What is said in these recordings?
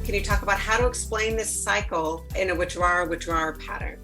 can you talk about how to explain this cycle in a withdrawal pattern?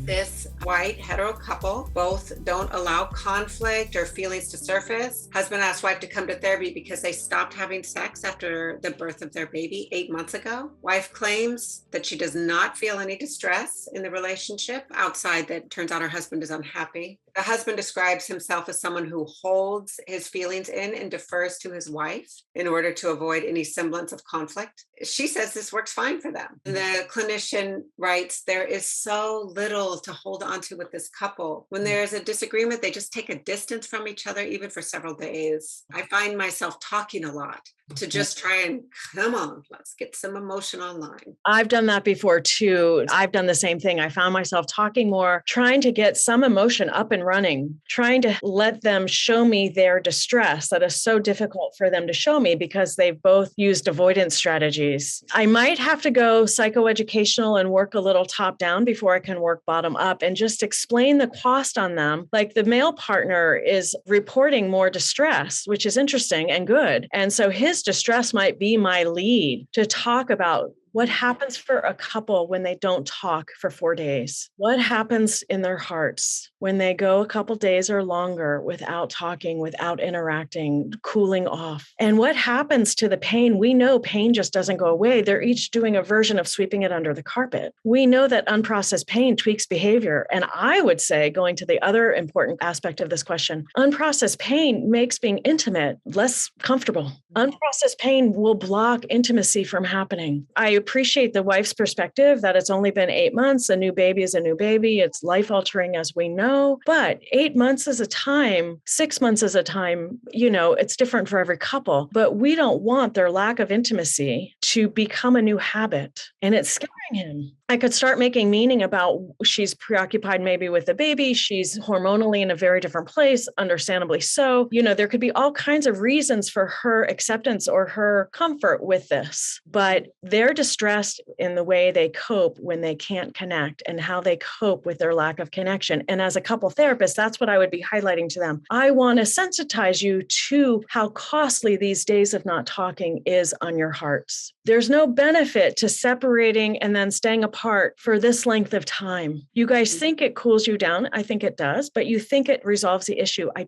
This white hetero couple both don't allow conflict or feelings to surface. Husband asked wife to come to therapy because they stopped having sex after the birth of their baby 8 months ago. Wife claims that she does not feel any distress in the relationship outside that turns out her husband is unhappy. The husband describes himself as someone who holds his feelings in and defers to his wife in order to avoid any semblance of conflict. She says this works fine for them. The clinician writes, there is so little to hold on to with this couple. When there's a disagreement, they just take a distance from each other, even for several days. I find myself talking a lot to just try and, come on, let's get some emotion online. I've done that before too. I've done the same thing. I found myself talking more, trying to get some emotion up and running, trying to let them show me their distress that is so difficult for them to show me because they've both used avoidance strategies. I might have to go psychoeducational and work a little top down before I can work bottom up and just explain the cost on them. Like the male partner is reporting more distress, which is interesting and good. And so his distress might be my lead to talk about what happens for a couple when they don't talk for 4 days? What happens in their hearts when they go a couple days or longer without talking, without interacting, cooling off? And what happens to the pain? We know pain just doesn't go away. They're each doing a version of sweeping it under the carpet. We know that unprocessed pain tweaks behavior. And I would say, going to the other important aspect of this question, unprocessed pain makes being intimate less comfortable. Unprocessed pain will block intimacy from happening. I appreciate the wife's perspective that it's only been 8 months. A new baby is a new baby. It's life altering as we know, but 8 months is a time, 6 months is a time, it's different for every couple, but we don't want their lack of intimacy to become a new habit. And it's scaring him. I could start making meaning about she's preoccupied maybe with the baby. She's hormonally in a very different place, understandably so. There could be all kinds of reasons for her acceptance or her comfort with this, but they're distressed in the way they cope when they can't connect and how they cope with their lack of connection. And as a couple therapist, that's what I would be highlighting to them. I want to sensitize you to how costly these days of not talking is on your hearts. There's no benefit to separating and then staying apart for this length of time. You guys think it cools you down. I think it does, but you think it resolves the issue. I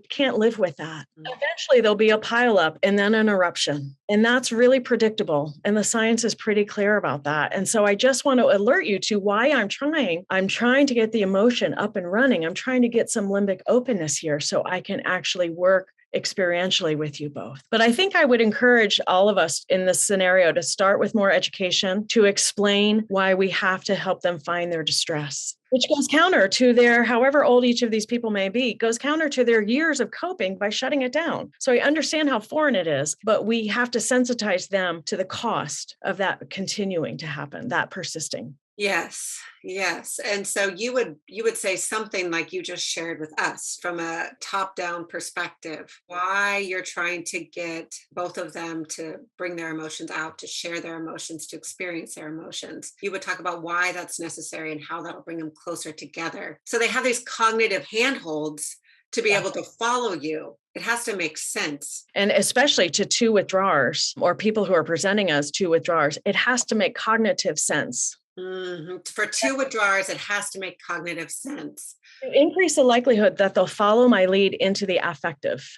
can't live with that. Eventually there'll be a pileup and then an eruption. And that's really predictable. And the science is pretty clear about that. And so I just want to alert you to why I'm trying to get the emotion up and running. I'm trying to get some limbic openness here so I can actually work experientially with you both. But I think I would encourage all of us in this scenario to start with more education, to explain why we have to help them find their distress, which goes counter to their, however old each of these people may be, goes counter to their years of coping by shutting it down. So I understand how foreign it is, but we have to sensitize them to the cost of that continuing to happen, that persisting. Yes. And so you would say something like you just shared with us from a top-down perspective, why you're trying to get both of them to bring their emotions out, to share their emotions, to experience their emotions. You would talk about why that's necessary and how that'll bring them closer together. So they have these cognitive handholds to be able to follow you. It has to make sense. And especially to two withdrawers or people who are presenting as two withdrawers, it has to make cognitive sense. Mm-hmm. For two withdrawers, it has to make cognitive sense. To increase the likelihood that they'll follow my lead into the affective.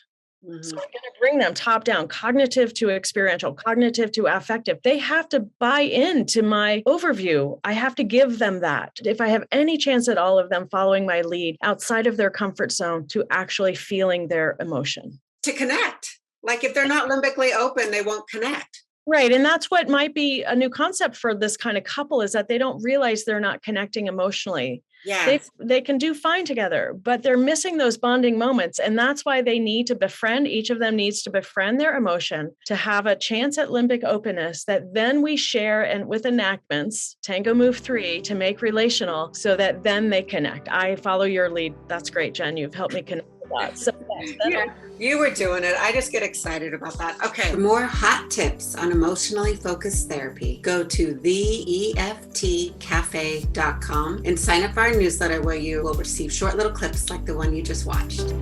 Mm-hmm. So I'm going to bring them top down, cognitive to experiential, cognitive to affective. They have to buy into my overview. I have to give them that. If I have any chance at all of them following my lead outside of their comfort zone to actually feeling their emotion. To connect. Like if they're not limbically open, they won't connect. Right. And that's what might be a new concept for this kind of couple is that they don't realize they're not connecting emotionally. Yeah. They can do fine together, but they're missing those bonding moments. And that's why they need to befriend. Each of them needs to befriend their emotion to have a chance at limbic openness that then we share and with enactments, Tango Move 3 to make relational so that then they connect. I follow your lead. That's great, Jen. You've helped me connect with that. So you were doing it. I just get excited about that. Okay. For more hot tips on emotionally focused therapy, go to theeftcafe.com and sign up for our newsletter where you will receive short little clips like the one you just watched.